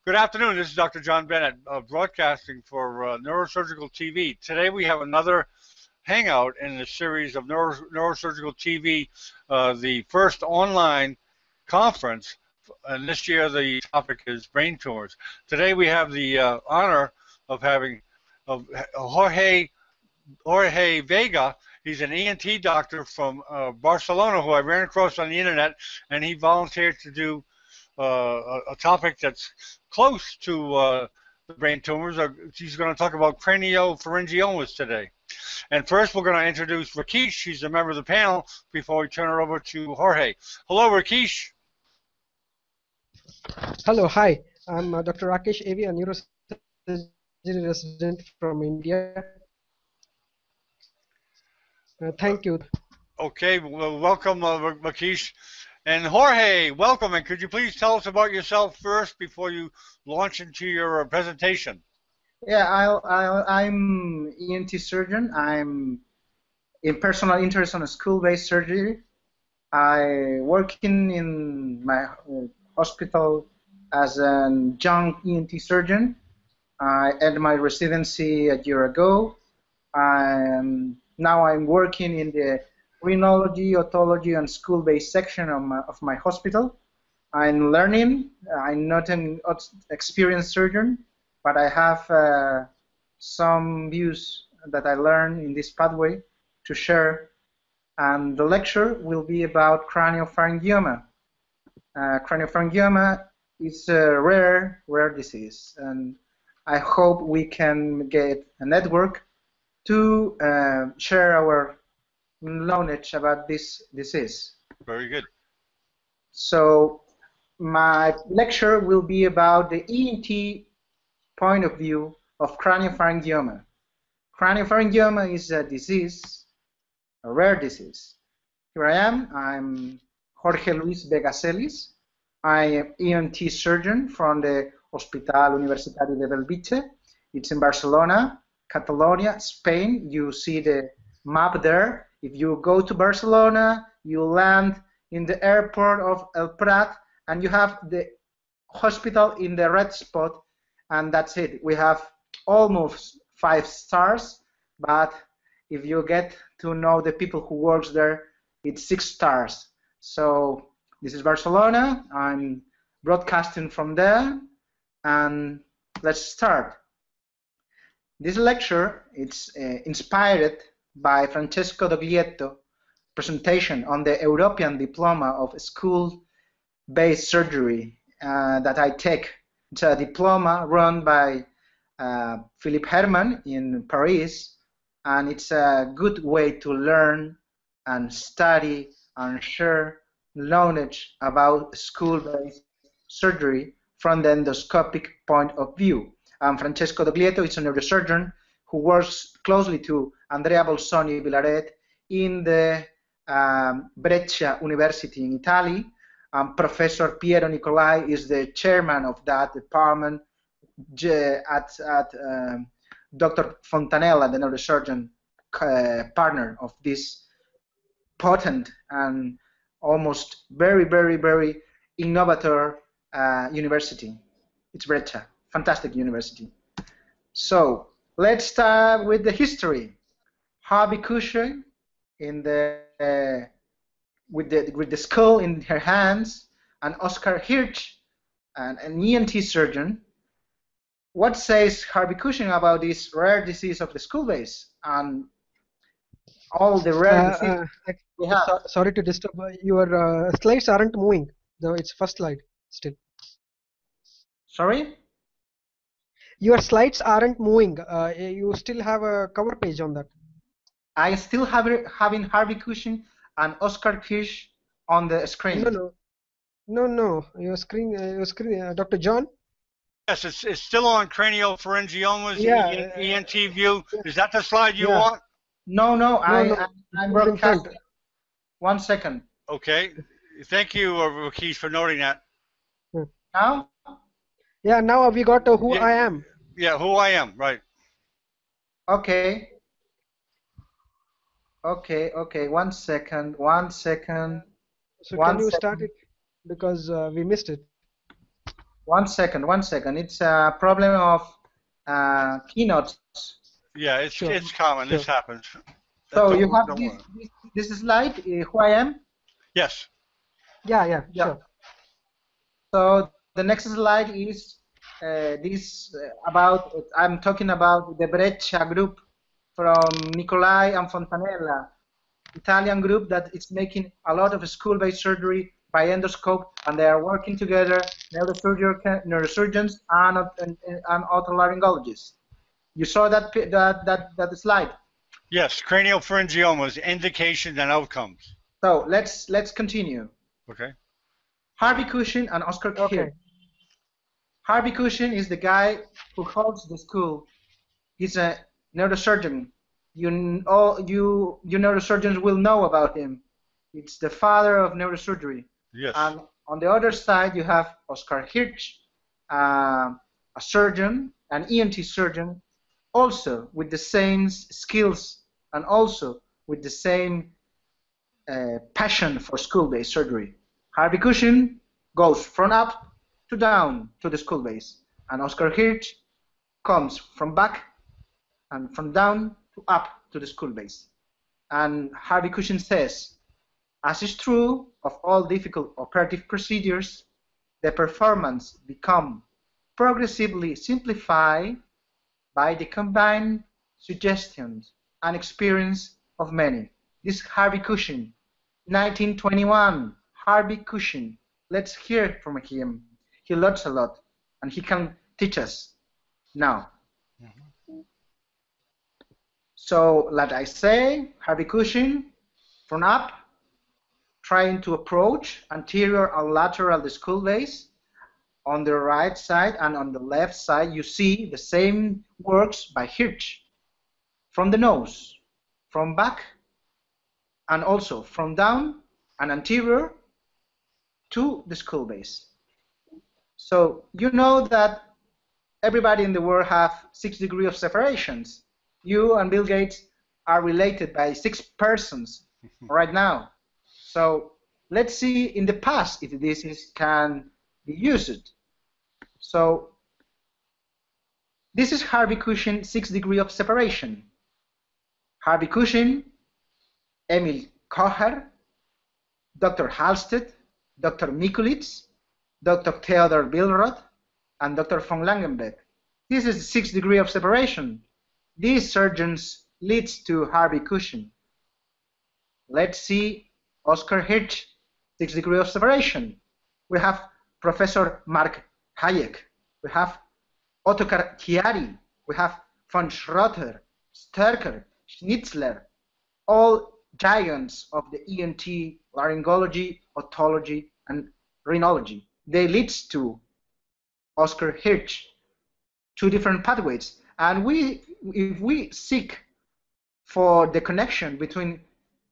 Good afternoon. This is Dr. John Bennett, broadcasting for Neurosurgical TV. Today we have another hangout in the series of Neurosurgical TV, the first online conference. And this year the topic is brain tumors. Today we have the honor of having Jorge Vega. He's an ENT doctor from Barcelona who I ran across on the internet, and he volunteered to do a topic that's close to the brain tumors. He's going to talk about craniopharyngiomas today. And first, we're going to introduce Rakesh. He's a member of the panel before we turn it over to Jorge. Hello, Rakesh. Hello, hi. I'm Dr. Rakesh Avi, a neurosurgery resident from India. Thank you. Okay, well, welcome, Rakesh. And Jorge, welcome, and could you please tell us about yourself first before you launch into your presentation? Yeah, I'm ENT surgeon. I'm in personal interest on school-based surgery. I working in my hospital as a young ENT surgeon. I ended my residency a year ago. Now I'm working in the rhinology, otology, and school-based section of my hospital. I'm learning. I'm not an experienced surgeon, but I have some views that I learned in this pathway to share. And the lecture will be about craniopharyngioma. Craniopharyngioma is a rare disease, and I hope we can get a network to share our knowledge about this disease. Very good. So my lecture will be about the ENT point of view of craniopharyngioma. Craniopharyngioma is a disease, a rare disease. Here I am. I'm Jorge Luis Vega Celiz. I am ENT surgeon from the Hospital Universitario de Belvitge. It's in Barcelona, Catalonia, Spain. You see the map there. If you go to Barcelona, you land in the airport of El Prat, and you have the hospital in the red spot, and that's it. We have almost 5 stars, but if you get to know the people who works there, it's 6 stars. So this is Barcelona. I'm broadcasting from there, and let's start. This lecture it's inspired by Francesco Doglietto presentation on the European Diploma of School-Based Surgery that I take. It's a diploma run by Philippe Herman in Paris, and it's a good way to learn and study and share knowledge about school-based surgery from the endoscopic point of view. Francesco Doglietto is a neurosurgeon who works closely to Andrea Bolsoni Villaret in the Breccia University in Italy. Professor Piero Nicolai is the chairman of that department at Dr. Fontanella, the neurosurgeon partner of this potent and almost very, very, very innovator university. It's Breccia, fantastic university. So let's start with the history. Harvey Cushing in the with the skull in her hands, and Oscar Hirsch, an ENT surgeon. What says Harvey Cushing about this rare disease of the skull base and all the rare diseases we have? Sorry to disturb. Your slides aren't moving. Though it's first slide still. Sorry? Your slides aren't moving. You still have a cover page on that. I still having Harvey Cushing and Oscar Hirsch on the screen. No. Your screen, Dr. John. Yes, it's still on craniopharyngiomas. Yeah. ENT view. Is that the slide you want? No. I'm broadcasting. 1 second. Okay. Thank you, Rakesh, for noting that. Now? Yeah. Now we got who I am. Yeah, who I am. Right. Okay. 1 second. So can you start it because we missed it? One second. It's a problem of keynotes. Yeah, Sure. it's common. Sure. This happens. So you have Don't worry. this slide, who I am. Yes. Yeah, Yeah. sure. So the next slide is this about. I'm talking about the Breccia group from Nicolai and Fontanella, Italian group that is making a lot of school-based surgery by endoscope, and they are working together, neurosurgeons and otolaryngologists. You saw that slide. Yes. Craniopharyngiomas, indications and outcomes. So let's continue. Okay. Harvey Cushing and Oscar Okay. Hill. Harvey Cushing is the guy who holds the school. He's a neurosurgeon. You neurosurgeons will know about him. It's the father of neurosurgery. Yes. And on the other side, you have Oscar Hirsch, a surgeon, an ENT surgeon, also with the same skills and also with the same passion for school-based surgery. Harvey Cushing goes from up to down to the school base, and Oscar Hirsch comes from back and from down to up to the school base. And Harvey Cushing says, as is true of all difficult operative procedures, the performance become progressively simplified by the combined suggestions and experience of many. This is Harvey Cushing, 1921. Harvey Cushing. Let's hear from him. He learns a lot, and he can teach us now. So, like I say, Harvey Cushing, from up, trying to approach anterior and lateral the skull base. On the right side and on the left side, you see the same works by Hirsch. From the nose, from back, and also from down and anterior to the skull base. So you know that everybody in the world have 6 degrees of separations. You and Bill Gates are related by 6 persons right now. So let's see in the past if this can be used. So this is Harvey Cushing 6 degrees of separation. Harvey Cushing, Emil Kocher, Dr. Halsted, Dr. Mikulitz, Dr. Theodor Billroth, and Dr. von Langenbeck. This is 6 degrees of separation. These surgeons leads to Harvey Cushing. Let's see Oscar Hirsch, 6 degrees of separation. We have Professor Mark Hayek. We have Ottokar Chiari. We have von Schroeter, Sterker, Schnitzler, all giants of the ENT, laryngology, otology, and rhinology. They lead to Oscar Hirsch, 2 different pathways. And if we seek for the connection between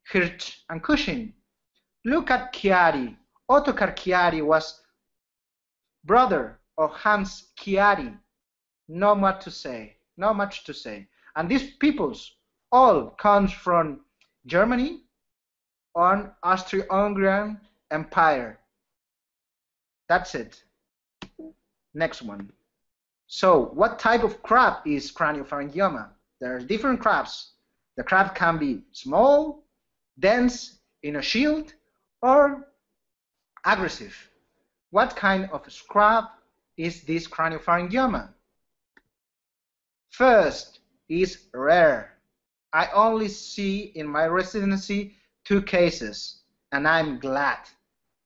Hirsch and Cushing, look at Chiari. Ottokar Chiari was brother of Hans Chiari. Not much to say. Not much to say. And these peoples all comes from Germany or Austro-Hungarian Empire. That's it. Next one. So, what type of crab is craniopharyngioma? There are different crabs. The crab can be small, dense, in a shield, or aggressive. What kind of crab is this craniopharyngioma? First, is rare. I only see in my residency 2 cases, and I'm glad.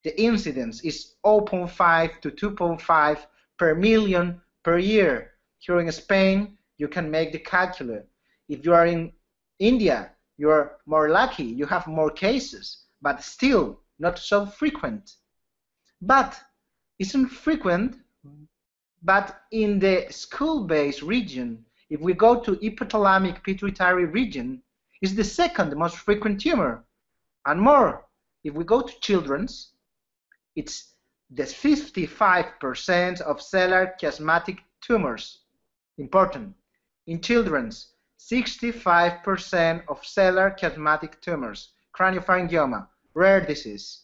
The incidence is 0.5 to 2.5 per million per year. Here in Spain, you can make the calculus. If you are in India, you are more lucky. You have more cases, but still not so frequent. But isn't frequent, but in the skull-based region, if we go to hypothalamic pituitary region, is the second most frequent tumor. And more, if we go to children's, it's the 55% of cellular chiasmatic tumors. Important. In children's, 65% of cellular chiasmatic tumors, craniopharyngioma, rare disease.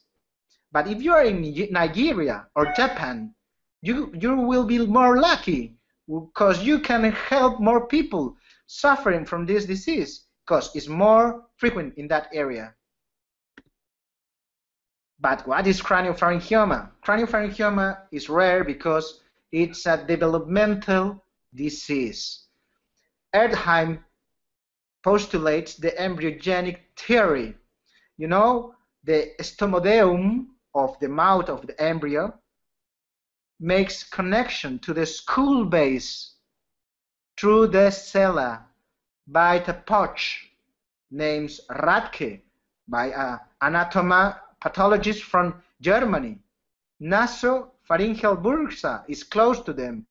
But if you are in Nigeria or Japan, you will be more lucky because you can help more people suffering from this disease because it's more frequent in that area. But what is craniopharyngioma? Craniopharyngioma is rare because it's a developmental disease. Erdheim postulates the embryogenic theory. You know, the stomodeum of the mouth of the embryo makes connection to the skull base through the sella by a pouch named Radke by an anatomopathologist from Germany. Nasopharyngeal bursa is close to them,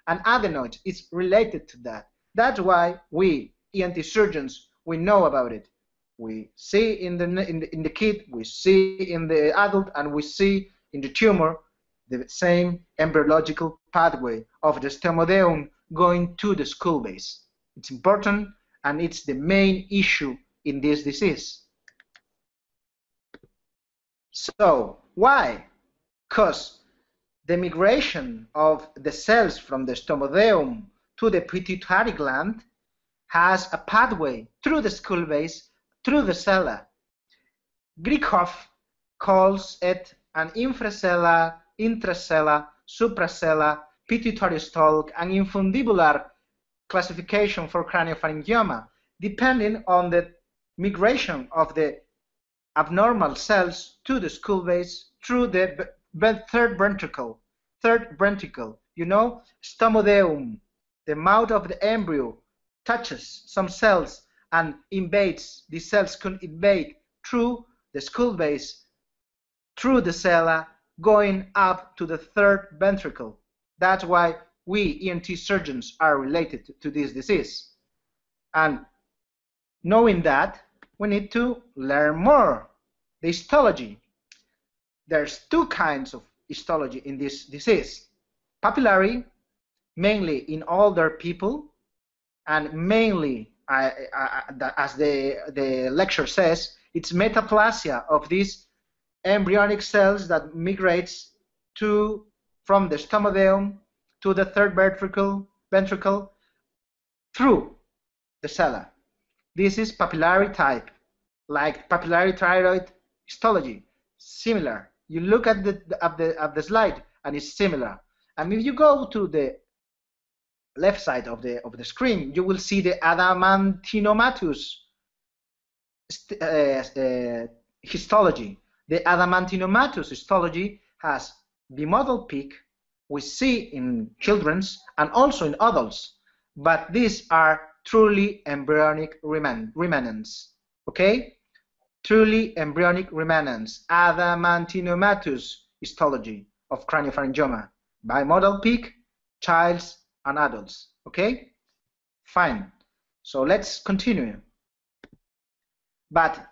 and adenoid is related to that. That's why we, ENT surgeons, we know about it. We see in the kid, we see in the adult, and we see in the tumor the same embryological pathway of the stomodeum going to the skull base. It's important, and it's the main issue in this disease. So, why? Because the migration of the cells from the stomodeum to the pituitary gland has a pathway through the skull base, through the sella. Grieghoff calls it an infracella, intracella, supracella, pituitary stalk, and infundibular classification for craniopharyngioma, depending on the migration of the abnormal cells to the skull base through the third ventricle. You know, stomodeum, the mouth of the embryo, touches some cells and invades. These cells can invade through the skull base, through the sella, going up to the third ventricle. That's why we ENT surgeons are related to this disease. And knowing that, we need to learn more. The histology. There's two kinds of histology in this disease. Papillary, mainly in older people, and mainly, as the lecture says, it's metaplasia of these embryonic cells that migrates from the stomodeum to the third ventricle through the sella. This is papillary type, like papillary thyroid histology, similar. You look at the slide and it's similar. And if you go to the left side of the screen, you will see the adamantinomatous histology. The adamantinomatous histology has bimodal peak we see in children's and also in adults, but these are truly embryonic remnants. Okay? Truly embryonic remnants, adamantinomatous histology of craniopharyngioma, bimodal peak, childs and adults. Okay? Fine. So let's continue. But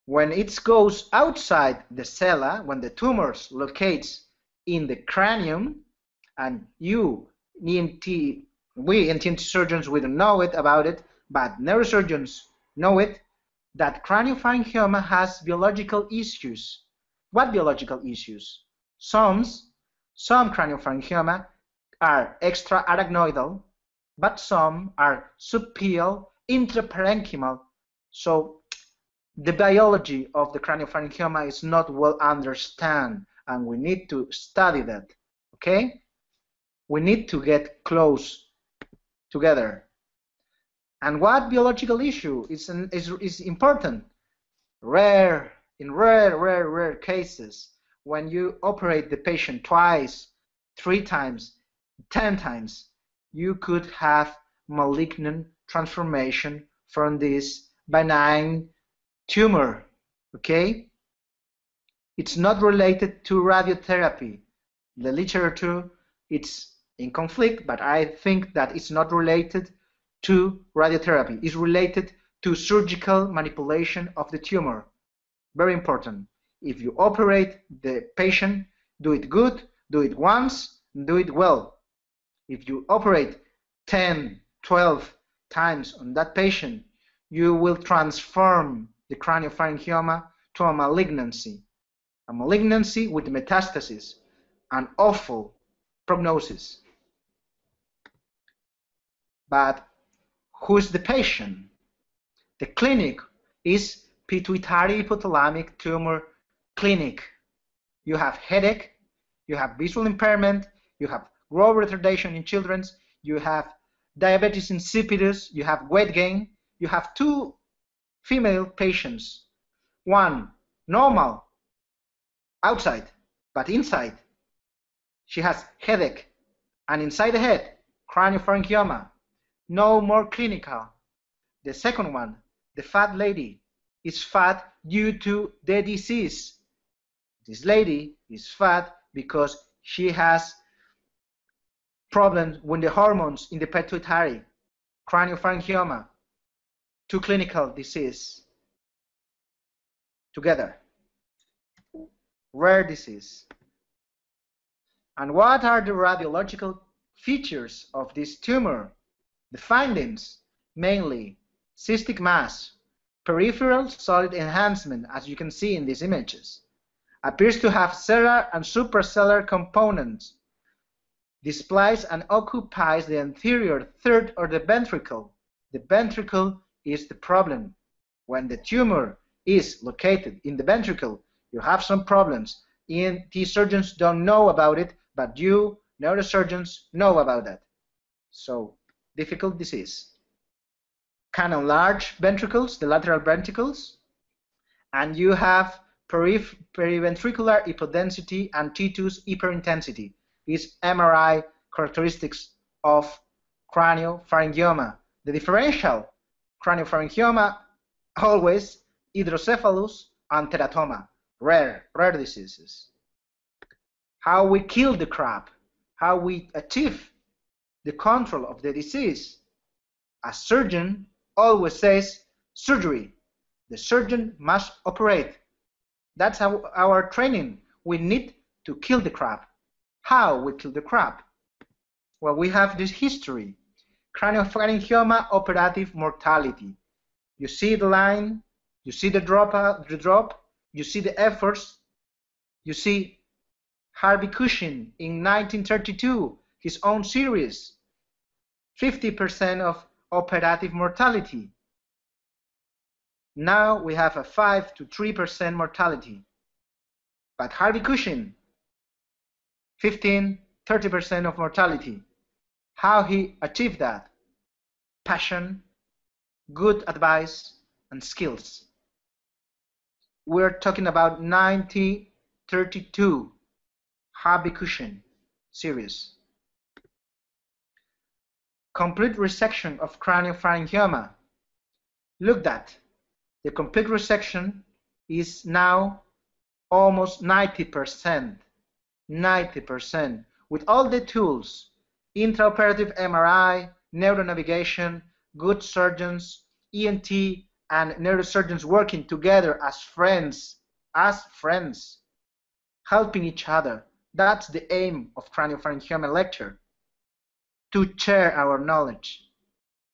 when it goes outside the sella, when the tumors locates in the cranium, and we ENT surgeons, we don't know about it, but neurosurgeons know it, that craniopharyngioma has biological issues. What biological issues? Some craniopharyngioma are extra-arachnoidal, but some are subpial, intraparenchymal. So the biology of the craniopharyngioma is not well understood, and we need to study that. Okay? We need to get close together. And what biological issue is important? In rare cases, when you operate the patient twice, 3 times, 10 times, you could have malignant transformation from this benign tumor. Okay? It's not related to radiotherapy. The literature, it's in conflict, but I think that it's not related to radiotherapy. It's related to surgical manipulation of the tumor. Very important. If you operate the patient, do it good, do it once, do it well. If you operate 10, 12 times on that patient, you will transform the craniopharyngioma to a malignancy with metastasis, an awful prognosis. But who's the patient? The clinic is pituitary hypothalamic tumor clinic. You have headache, you have visual impairment, you have growth retardation in children, you have diabetes insipidus, you have weight gain, you have two female patients. One normal outside, but inside she has headache, and inside the head craniopharyngioma. No more clinical. The second one, the fat lady, is fat due to the disease. This lady is fat because she has problems with the hormones in the pituitary, craniopharyngioma, two clinical disease together. Rare disease. And what are the radiological features of this tumor? The findings, mainly cystic mass, peripheral solid enhancement, as you can see in these images, appears to have cellular and supracellular components, displays and occupies the anterior third of the ventricle. The ventricle is the problem. When the tumor is located in the ventricle, you have some problems. ENT surgeons don't know about it, but you, neurosurgeons, know about that. So, difficult disease. Can enlarge ventricles, the lateral ventricles, and you have periventricular hypodensity and T2's hyperintensity. Is MRI characteristics of craniopharyngioma. The differential craniopharyngioma, always hydrocephalus and teratoma, rare diseases. How we kill the crab, how we achieve the control of the disease. A surgeon always says surgery. The surgeon must operate. That's our training. We need to kill the crab. How we kill the crab? Well, we have this history. Craniopharyngioma operative mortality. You see the line, you see the drop, you see the efforts, you see Harvey Cushing in 1932, his own series, 50% of operative mortality. Now we have a 5 to 3% mortality. But Harvey Cushing, 15, 30% of mortality. How he achieved that? Passion, good advice, and skills. We're talking about 1932, Harvey Cushing series. Complete resection of craniopharyngioma. Look that. The complete resection is now almost 90%. 90%. With all the tools, intraoperative MRI, neuronavigation, good surgeons, ENT, and neurosurgeons working together as friends, helping each other. That's the aim of craniopharyngioma lecture, to share our knowledge.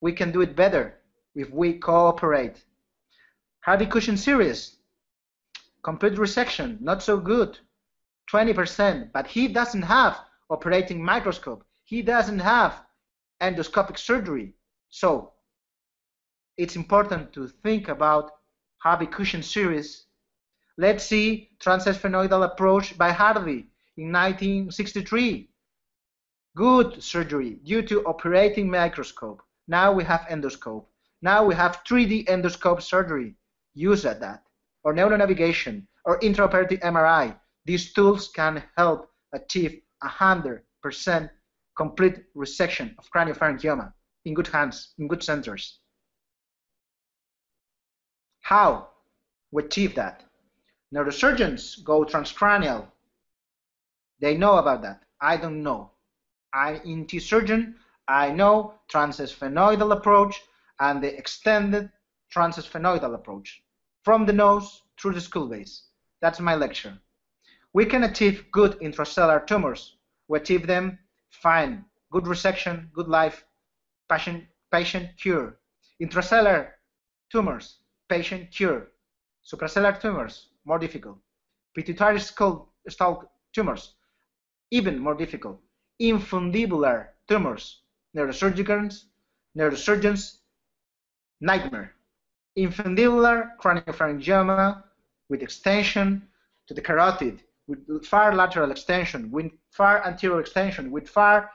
We can do it better if we cooperate. Harvey Cushing series, complete resection, not so good, 20%, but he doesn't have operating microscope. He doesn't have endoscopic surgery. So it's important to think about Harvey Cushing series. Let's see transesphenoidal approach by Harvey in 1963. Good surgery due to operating microscope. Now we have endoscope. Now we have 3D endoscope surgery. Use that. Or neuronavigation or intraoperative MRI. These tools can help achieve 100% complete resection of craniopharyngioma in good hands, in good centers. How we achieve that? Neurosurgeons go transcranial. They know about that. I don't know. I'm ENT surgeon. I know transesphenoidal approach and the extended transesphenoidal approach from the nose through the skull base. That's my lecture. We can achieve good intracellular tumors. We achieve them fine. Good resection, good life, patient cure. Intracellular tumors, patient cure. Supracellular tumors, more difficult. Pituitary stalk tumors, even more difficult. infundibular tumors. Neurosurgeons, nightmare. Infundibular craniopharyngioma with extension to the carotid, with far lateral extension, with far anterior extension, with far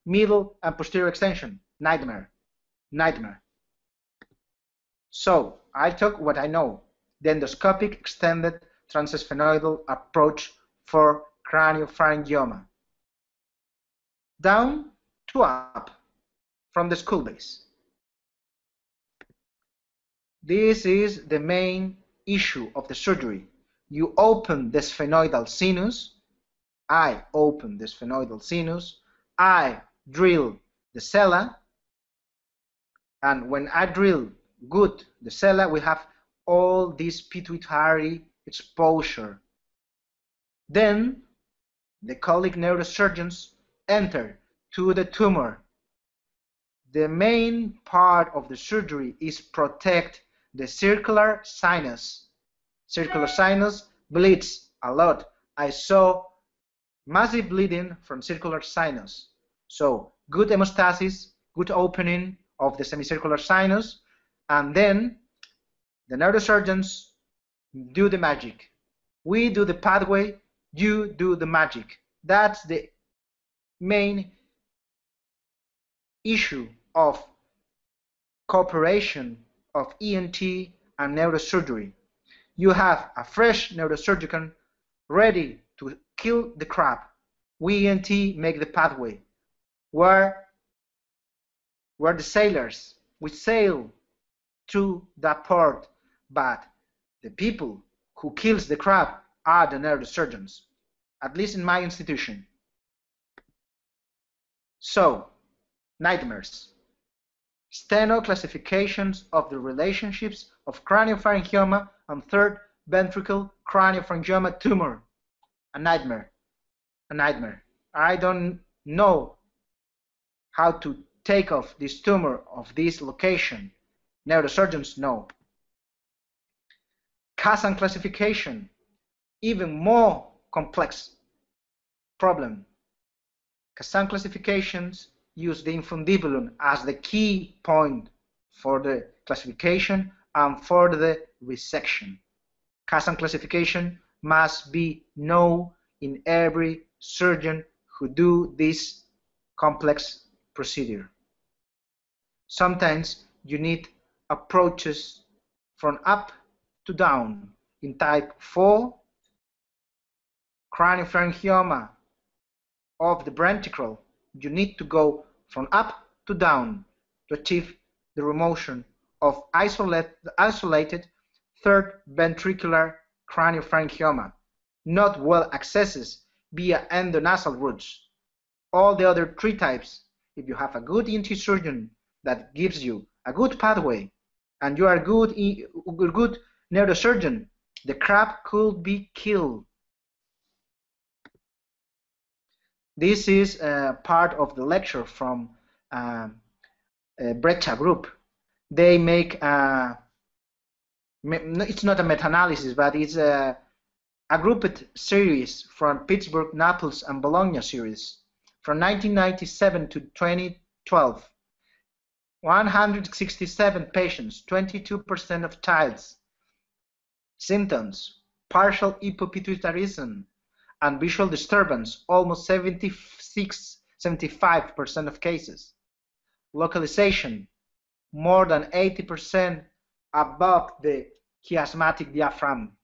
middle and posterior extension. Nightmare. Nightmare. So I talk what I know. The endoscopic extended transesphenoidal approach for craniopharyngioma. Down to up from the skull base. This is the main issue of the surgery. You open the sphenoidal sinus. I open the sphenoidal sinus. I drill the sella. And when I drill good the sella, we have all this pituitary exposure. Then the colleague neurosurgeons enter to the tumor. The main part of the surgery is protect the circular sinus. Circular sinus bleeds a lot. I saw massive bleeding from circular sinus. So good hemostasis, good opening of the semicircular sinus, and then the neurosurgeons do the magic. We do the pathway, you do the magic. That's the main issue of cooperation of ENT and neurosurgery. You have a fresh neurosurgeon ready to kill the crab. We ENT make the pathway. We're the sailors. We sail through that port, but the people who kills the crab are the neurosurgeons, at least in my institution. So, nightmares. Steno classifications of the relationships of craniopharyngioma and third ventricle craniopharyngioma tumor. A nightmare. A nightmare. I don't know how to take off this tumor of this location. Neurosurgeons know. Kazan classification. Even more complex problem. Kazan classifications use the infundibulum as the key point for the classification and for the resection. Kazan classification must be known in every surgeon who do this complex procedure. Sometimes you need approaches from up to down. In type 4, craniopharyngioma of the ventricle, you need to go from up to down to achieve the remotion of isolated third ventricular craniopharyngioma, not well accessed via endonasal routes. All the other three types, if you have a good ENT surgeon that gives you a good pathway and you are a good neurosurgeon, the crab could be killed. This is part of the lecture from Brecha group. They make it's not a meta-analysis, but it's a grouped series from Pittsburgh, Naples, and Bologna series from 1997 to 2012. 167 patients, 22% of childs. Symptoms: partial hypopituitarism and visual disturbance, almost 75% of cases. Localization, more than 80% above the chiasmatic diaphragm.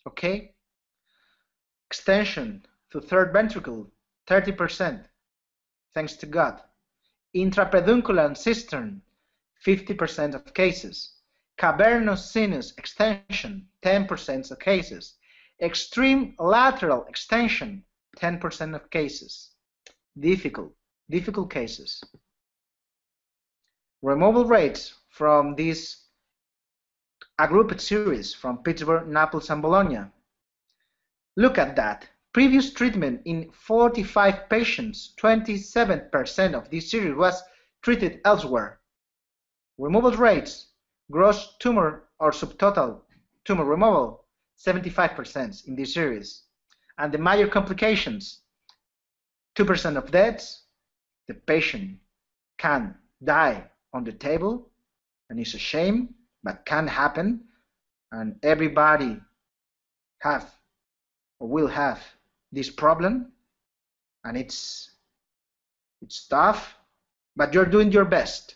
Okay? Extension to third ventricle, 30%, thanks to God. Intrapeduncular cistern, 50% of cases. Cavernous sinus extension, 10% of cases. Extreme lateral extension, 10% of cases. Difficult cases. Removal rates from this grouped series from Pittsburgh, Naples, and Bologna. Look at that. Previous treatment in 45 patients, 27% of this series was treated elsewhere. Removal rates, gross tumor or subtotal tumor removal, 75% in this series. And the major complications, 2% of deaths, the patient can die on the table, and it's a shame, but can happen, and everybody have or will have this problem, and it's tough, but you're doing your best.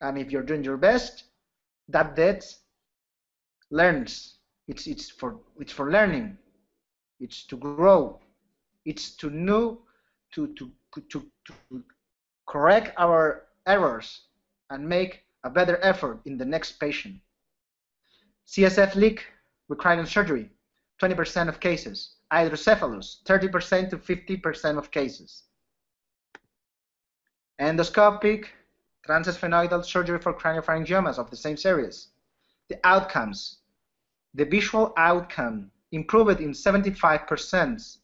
And if you're doing your best, that death learns. It's for learning. It's to grow. It's to know to correct our errors and make a better effort in the next patient. CSF leak requiring surgery, 20% of cases. Hydrocephalus, 30% to 50% of cases. Endoscopic transsphenoidal surgery for craniopharyngiomas of the same series. The outcomes. The visual outcome improved in 75%,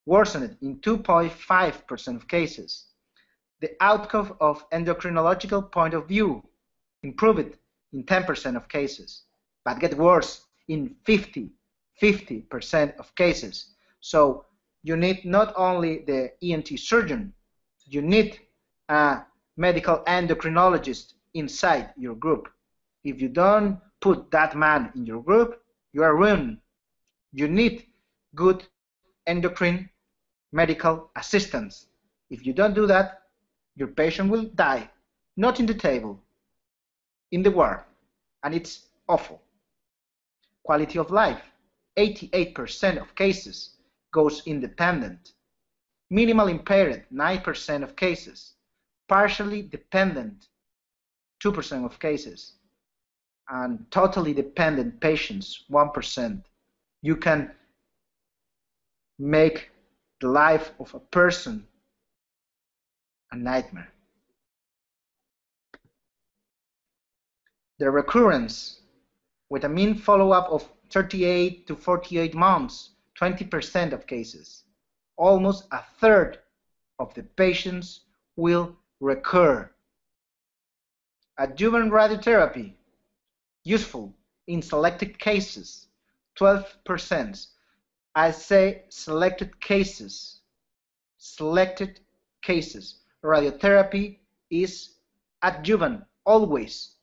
worsened in 2.5% of cases. The outcome of endocrinological point of view improved in 10% of cases, but get worse in 50% of cases. So you need not only the ENT surgeon, you need a medical endocrinologist inside your group. If you don't put that man in your group, you are ruined. You need good endocrine medical assistance. If you don't do that, your patient will die, not in the table, in the ward, and it's awful. Quality of life, 88% of cases goes independent. Minimal impaired, 9% of cases. Partially dependent, 2% of cases. And totally dependent patients, 1%. You can make the life of a person a nightmare. The recurrence, with a mean follow-up of 38 to 48 months, 20% of cases. Almost a third of the patients will recur. Adjuvant radiotherapy, useful in selected cases, 12%. I say selected cases. Selected cases. Radiotherapy is adjuvant, always.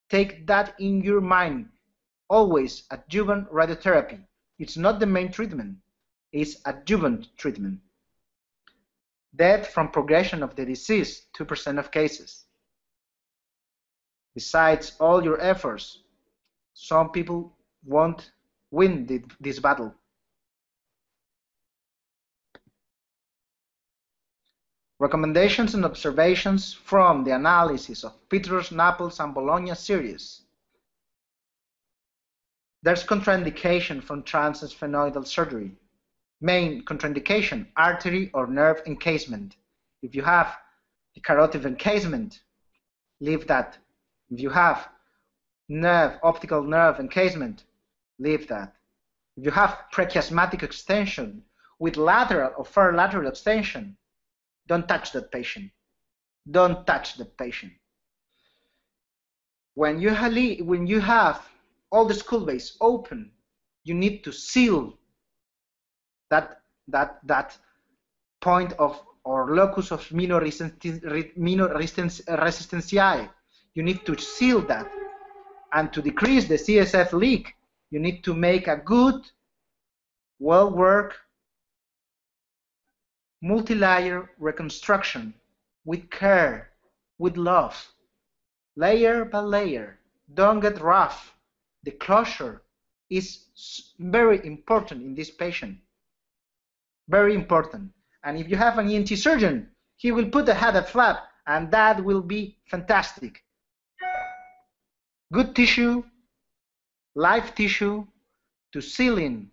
Take that in your mind. Always adjuvant radiotherapy. It's not the main treatment. It's adjuvant treatment. Death from progression of the disease, 2% of cases. Besides all your efforts, some people won't win this battle. Recommendations and observations from the analysis of Petrus, Naples, and Bologna series. There's contraindication from transsphenoidal surgery. Main contraindication, artery or nerve encasement. If you have the carotid encasement, leave that. If you have optical nerve encasement, leave that. If you have prechiasmatic extension with lateral or far lateral extension, don't touch that patient. Don't touch the patient. When you have all the skull base open, you need to seal that point of or locus of minor resistentiae. You need to seal that. And to decrease the CSF leak, you need to make a good, well-worked, multi-layer reconstruction with care, with love, layer by layer. Don't get rough. The closure is very important in this patient. Very important. And if you have an ENT surgeon, he will put a head flap, and that will be fantastic. Good tissue, live tissue to seal in.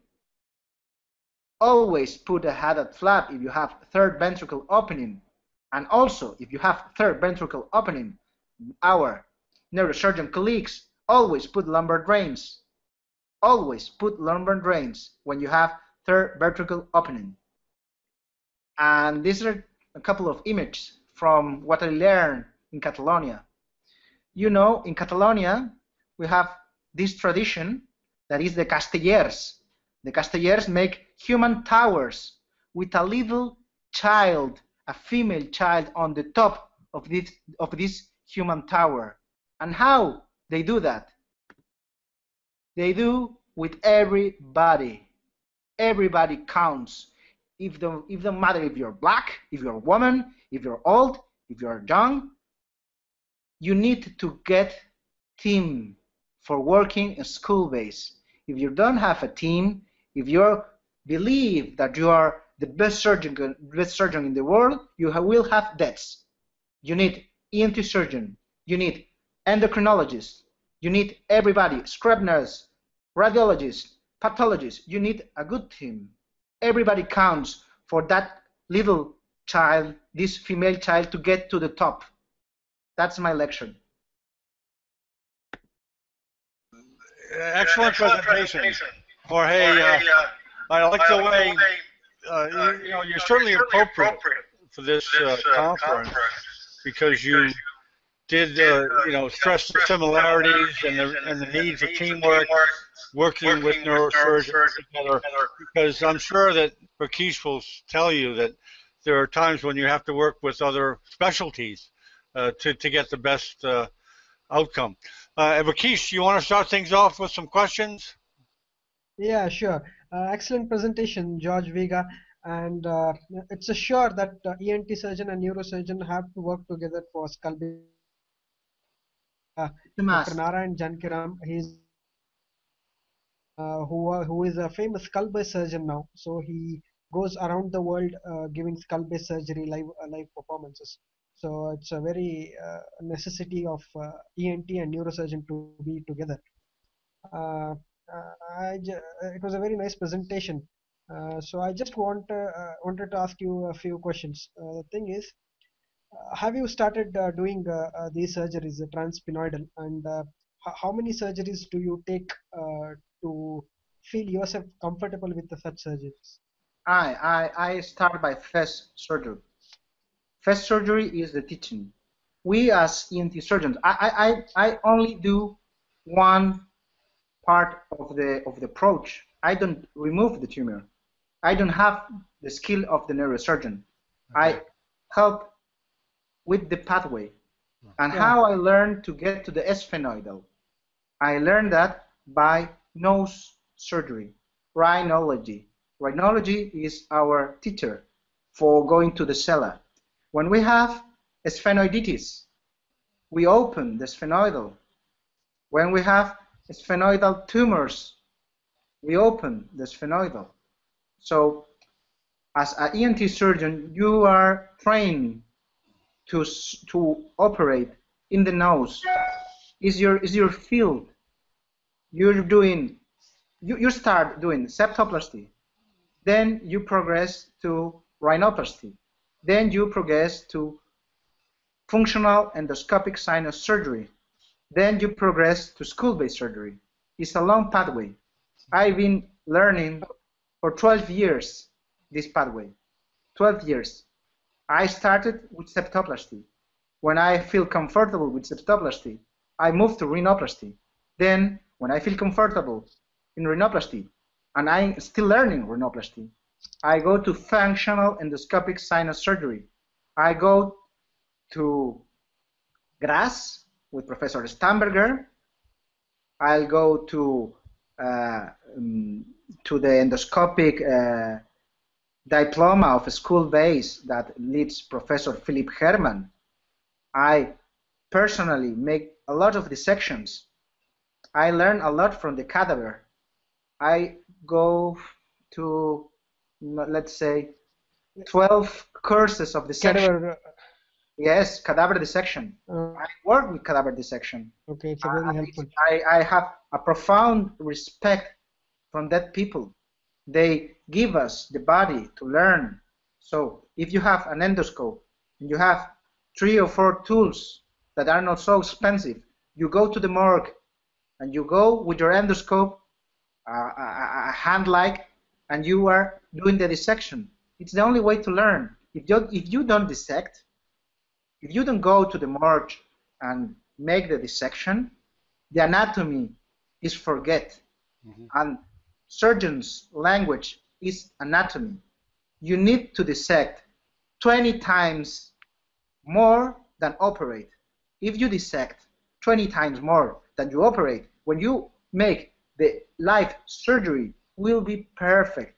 Always put a head flap if you have third ventricle opening. And also, if you have third ventricle opening, our neurosurgeon colleagues always put lumbar drains. Always put lumbar drains when you have third ventricle opening. And these are a couple of images from what I learned in Catalonia. You know, in Catalonia, we have this tradition that is the Castellers. The Castellers make human towers with a little child, a female child, on the top of this human tower. And how they do that? They do with everybody. Everybody counts. It don't matter if you're black, if you're a woman, if you're old, if you're young. You need to get team for working in school base. If you don't have a team, if you believe that you are the best surgeon in the world, you will have deaths. You need ENT surgeon, you need endocrinologist, you need everybody, scrub nurse, radiologist, pathologist. You need a good team. Everybody counts for that little child, this female child, to get to the top. That's my lecture. Excellent presentation, Jorge. I like the way you're certainly appropriate for this conference because you did stress the similarities and the need for teamwork, working with neurosurgeons together. Because I'm sure that Rakesh will tell you that there are times when you have to work with other specialties to get the best outcome. Rakesh, you want to start things off with some questions? Yeah, sure. Excellent presentation, Jorge Vega. And it's a sure that ENT surgeon and neurosurgeon have to work together for skull base. Dr. Narayan Jankiram, he's who is a famous skull base surgeon now. So he goes around the world giving skull base surgery live performances. So it's a very necessity of ENT and neurosurgeon to be together. It was a very nice presentation. So I just wanted to ask you a few questions. The thing is, have you started doing these surgeries, transpenoidal, and how many surgeries do you take to feel yourself comfortable with such surgeries? I start by first surgery. First surgery is the teaching. We as ENT surgeons, I only do one part of the approach. I don't remove the tumor. I don't have the skill of the neurosurgeon. Okay. I help with the pathway. And how I learned to get to the sphenoidal. I learned that by nose surgery, rhinology. Rhinology is our teacher for going to the cellar. When we have sphenoiditis, we open the sphenoidal. When we have sphenoidal tumors, we open the sphenoidal. So, as an ENT surgeon, you are trained to operate in the nose. Is your field. You start doing septoplasty, then you progress to rhinoplasty, then you progress to functional endoscopic sinus surgery, then you progress to school-based surgery. It's a long pathway. I've been learning for 12 years this pathway. 12 years. I started with septoplasty. When I feel comfortable with septoplasty, I move to rhinoplasty. Then, when I feel comfortable in rhinoplasty, and I'm still learning rhinoplasty, I go to functional endoscopic sinus surgery. I go to Graz with Professor Stamberger. I'll go to the endoscopic diploma of a school base that leads Professor Philip Herman. I personally make a lot of dissections. I learn a lot from the cadaver. I go to, let's say, 12 courses of dissection. Yes, cadaver dissection. I work with cadaver dissection. Okay, it's very helpful. I have a profound respect from that people. They give us the body to learn. So if you have an endoscope and you have 3 or 4 tools that are not so expensive, you go to the morgue and you go with your endoscope, a hand-like, and you are doing the dissection. It's the only way to learn. If you don't dissect, if you don't go to the morgue and make the dissection, the anatomy is forget. And surgeon's language is anatomy. You need to dissect 20 times more than operate. If you dissect 20 times more than you operate, when you make the live surgery will be perfect.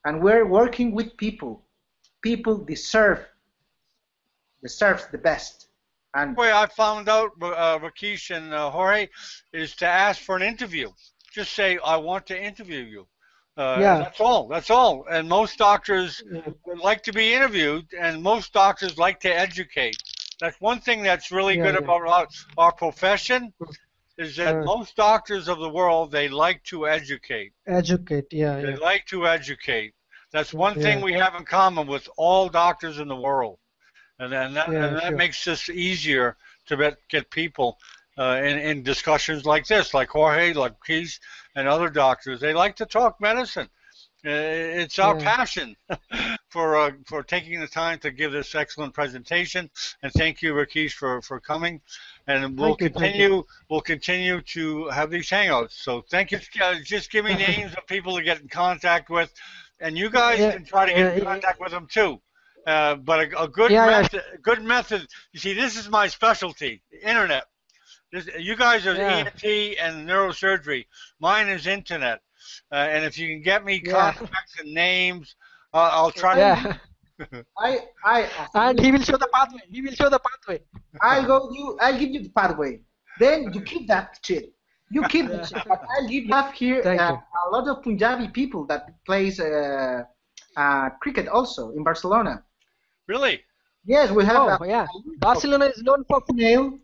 And we're working with people. People deserve the best. And the way I found out, Rakesh and Jorge, is to ask for an interview. Just say, I want to interview you. Yeah. That's all. That's all. And most doctors Yeah. like to be interviewed, and most doctors like to educate. That's one thing that's really good Yeah. about our profession, is that Uh, most doctors of the world, they like to educate. Educate. Yeah. They Yeah. like to educate. That's one thing Yeah. we have in common with all doctors in the world. And Yeah. that Sure. makes this easier to get people in discussions like this, like Jorge, like Keith, and other doctors. They like to talk medicine. It's our Yeah. passion for taking the time to give this excellent presentation, and thank you, Rakesh, for coming. And Thank you. Thank you. we'll continue to have these hangouts. So thank you. Just give me names of people to get in contact with, and you guys Yeah. can try to get in Yeah. contact with them too. But a good Yeah. good method. You see, this is my specialty, the internet. You guys are Yeah. ENT and neurosurgery. Mine is internet. And if you can get me Yeah. contacts and names, I'll try to. Yeah. And he will show the pathway. He will show the pathway. I'll give you the pathway. Then you keep that shit. You keep that shit. But I'll give you have here Thank you. a lot of Punjabi people that plays cricket also in Barcelona. Really? Yes, we have. Oh, yeah. Barcelona is known for Mail.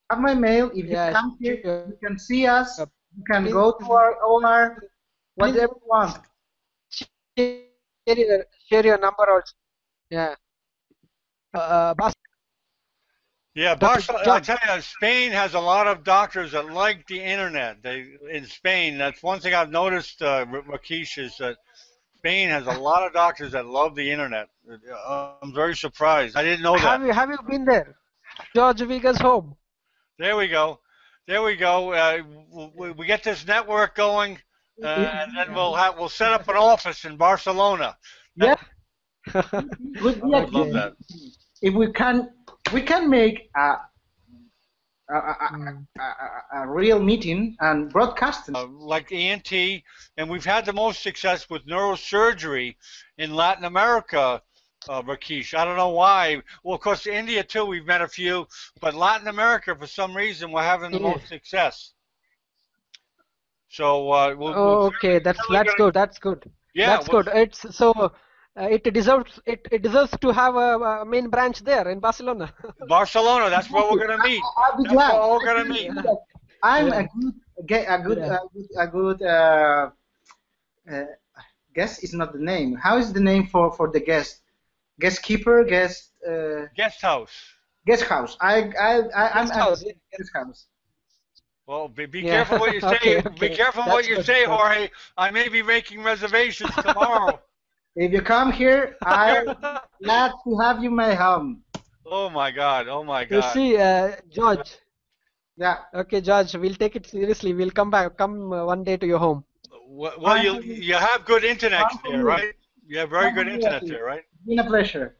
Have my mail. If you Yeah, come here, sure. you can see us. You can go to our whatever you want. share your number also. Yeah. Yeah, Barcelona. I tell you, Spain has a lot of doctors that like the internet. In Spain, that's one thing I've noticed, Rakesh, is that Spain has a lot of doctors that love the internet. I'm very surprised. I didn't know that. Have you been there? Jorge Vega's home. There we go. There we go. We get this network going, and then we'll set up an office in Barcelona. Yeah. I would love that. If we can make a real meeting and broadcasting. Like ENT, and we've had the most success with neurosurgery in Latin America, Rakesh. I don't know why. Well, of course, India too, we've met a few, but Latin America, for some reason, we're having the most success. So okay, that's good. That's good. Yeah, that's good. It's so. It deserves to have a main branch there in Barcelona. Barcelona, that's where we're gonna meet. I'll be That's glad. where we're gonna meet. I'm a good guest is not the name. How is the name for the guest? Guest keeper, guest house. Guest house. I'm Guest house. Well, be careful what you say. Okay. Be careful what you say, Jorge. I may be making reservations tomorrow. If you come here, I'm glad to have you in my home. Oh my God! Oh my You God! see, George. Yeah. Okay, George. We'll take it seriously. We'll come one day to your home. Well, you have good internet there, right? You have very good internet there, right? It's been a pleasure.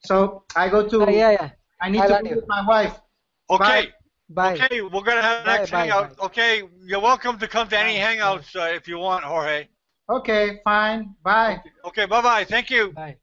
So I go to. Yeah. I need to be with my wife. Okay. Bye. Okay, we're gonna have the next hangout. Okay, you're welcome to come to any hangouts if you want, Jorge. Okay, fine. Bye. Okay, bye-bye. Thank you. Bye.